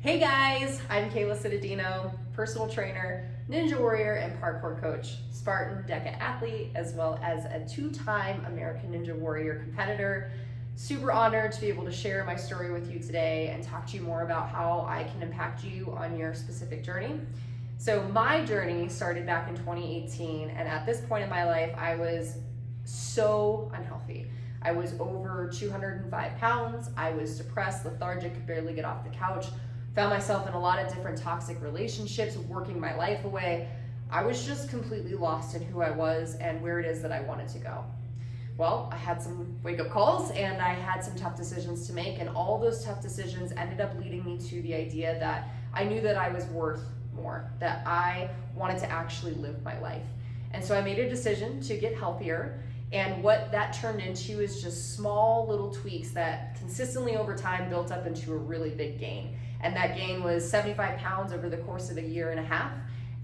Hey guys, I'm Kayla Cittadino, personal trainer, ninja warrior, and parkour coach, Spartan DECA athlete, as well as a two-time American Ninja Warrior competitor. Super honored to be able to share my story with you today and talk to you more about how I can impact you on your specific journey. So my journey started back in 2018, and at this point in my life, I was so unhealthy. I was over 205 pounds. I was depressed, lethargic, could barely get off the couch. Found myself in a lot of different toxic relationships, working my life away. I was just completely lost in who I was and where it is that I wanted to go. Well, I had some wake-up calls and I had some tough decisions to make, and all those tough decisions ended up leading me to the idea that I knew that I was worth more, that I wanted to actually live my life. And so I made a decision to get healthier, and what that turned into is just small little tweaks that consistently over time built up into a really big gain. And that gain was 75 pounds over the course of a year and a half.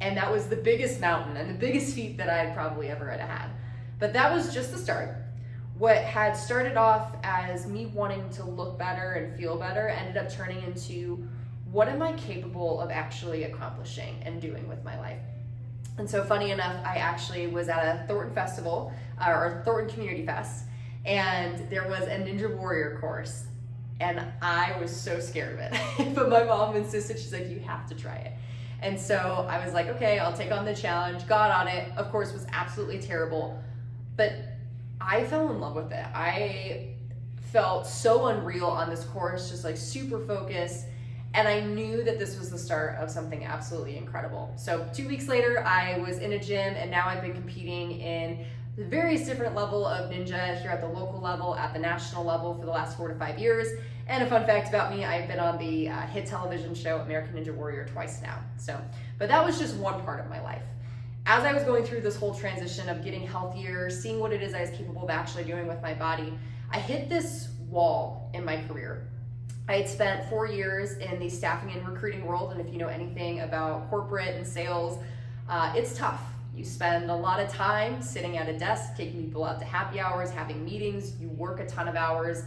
And that was the biggest mountain and the biggest feat that I had probably ever had. But that was just the start. What had started off as me wanting to look better and feel better ended up turning into, what am I capable of actually accomplishing and doing with my life? And so funny enough, I actually was at a Thornton festival, or Thornton Community Fest, and there was a Ninja Warrior course. And I was so scared of it. But my mom insisted, she's like, you have to try it. And so I was like, okay, I'll take on the challenge, got on it. Of course, was absolutely terrible, but I fell in love with it. I felt so unreal on this course, just like super focused. And I knew that this was the start of something absolutely incredible. So 2 weeks later, I was in a gym, and now I've been competing in the various different level of ninja here at the local level, at the national level for the last 4 to 5 years. And a fun fact about me, I've been on the hit television show American Ninja Warrior twice now. But that was just one part of my life. As I was going through this whole transition of getting healthier, seeing what it is I was capable of actually doing with my body, I hit this wall in my career. I had spent 4 years in the staffing and recruiting world, and if you know anything about corporate and sales, it's tough. You spend a lot of time sitting at a desk, taking people out to happy hours, having meetings, you work a ton of hours.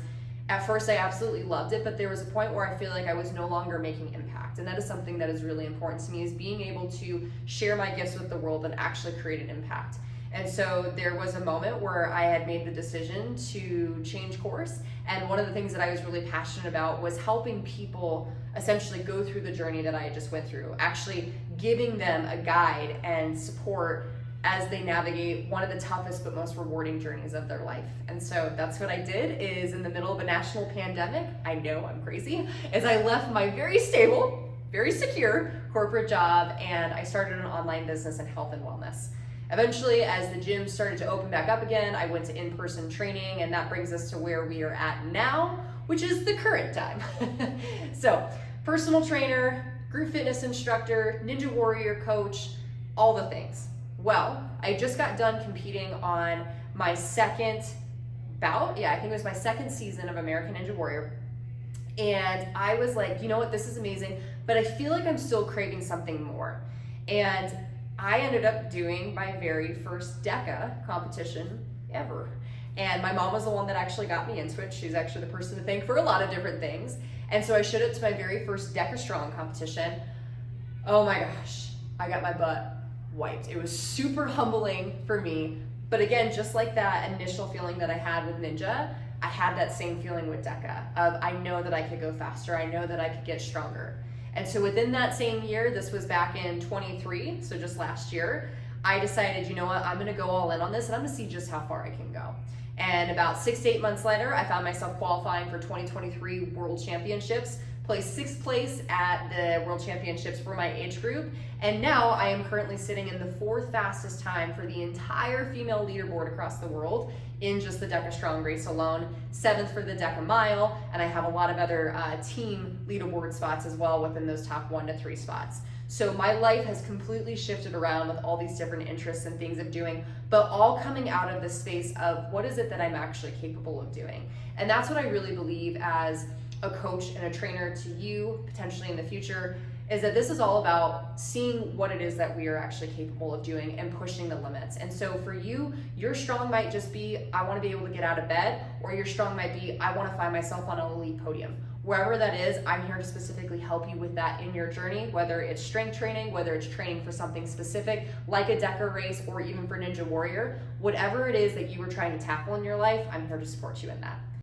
At first, I absolutely loved it, but there was a point where I feel like I was no longer making impact. And that is something that is really important to me, is being able to share my gifts with the world and actually create an impact. And so there was a moment where I had made the decision to change course. And one of the things that I was really passionate about was helping people essentially go through the journey that I just went through, actually giving them a guide and support as they navigate one of the toughest but most rewarding journeys of their life. And so that's what I did, is in the middle of a national pandemic, I know I'm crazy, is I left my very stable, very secure corporate job, and I started an online business in health and wellness. Eventually, as the gym started to open back up again, I went to in-person training, and that brings us to where we are at now, which is the current time. So, personal trainer, group fitness instructor, Ninja Warrior coach, all the things. Well, I just got done competing on my second bout. I think it was my second season of American Ninja Warrior. And I was like, you know what, this is amazing, but I feel like I'm still craving something more. And I ended up doing my very first DECA competition ever. And my mom was the one that actually got me into it. She's actually the person to thank for a lot of different things. And so I showed up to my very first DECA Strong competition. Oh my gosh, I got my butt wiped. It was super humbling for me. But again, just like that initial feeling that I had with Ninja, I had that same feeling with DECA of, I know that I could go faster. I know that I could get stronger. And so within that same year, this was back in 23, so just last year, I decided, you know what, I'm gonna go all in on this, and I'm gonna see just how far I can go. And about 6 to 8 months later, I found myself qualifying for 2023 World Championships, placed 6th place at the World Championships for my age group, and now I am currently sitting in the 4th fastest time for the entire female leaderboard across the world in just the DECA Strong race alone, 7th for the DECA Mile, and I have a lot of other team leaderboard spots as well within those top 1 to 3 spots. So my life has completely shifted around with all these different interests and things of doing, but all coming out of this space of, what is it that I'm actually capable of doing? And that's what I really believe as a coach and a trainer to you, potentially in the future, is that this is all about seeing what it is that we are actually capable of doing and pushing the limits. And so for you, your strong might just be, I want to be able to get out of bed, or your strong might be, I want to find myself on an elite podium. Wherever that is, I'm here to specifically help you with that in your journey, whether it's strength training, whether it's training for something specific, like a DECA race, or even for Ninja Warrior. Whatever it is that you were trying to tackle in your life, I'm here to support you in that.